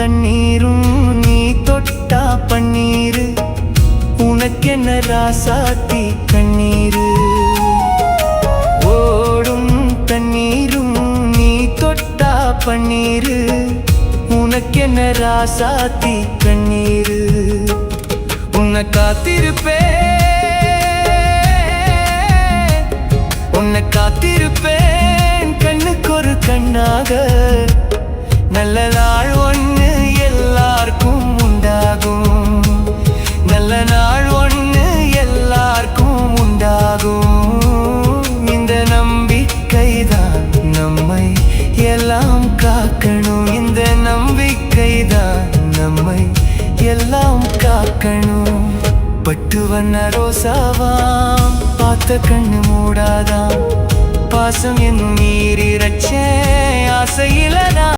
தண்ணீரும் நீ தொட்டா பன்னீரு உனக்கென்ன ராசாத்தி கண்ணீரு ஓடும் தண்ணீரும் நீ தொட்டா பன்னீரு உனக்கென்ன ராசாத்தி கண்ணீரு உன்னை காத்திருப்பேன் கண்ணுக்கொரு கண்ணாக நல்ல நாள் ஒன்று எல்லாருக்கும் உண்டாகும் நல்ல நாள் ஒன்று எல்லாருக்கும் உண்டாகும் இந்த நம்பிக்கைதான் நம்மை எல்லாம் காக்கணும் இந்த நம்பிக்கைதான் நம்மை எல்லாம் காக்கணும் பட்டு வண்ண ரோசாவாம் பார்த்த கண்ணு மூடாதாம் பாசம் என்னும் நீரிரச்சே ஆசையிலதான்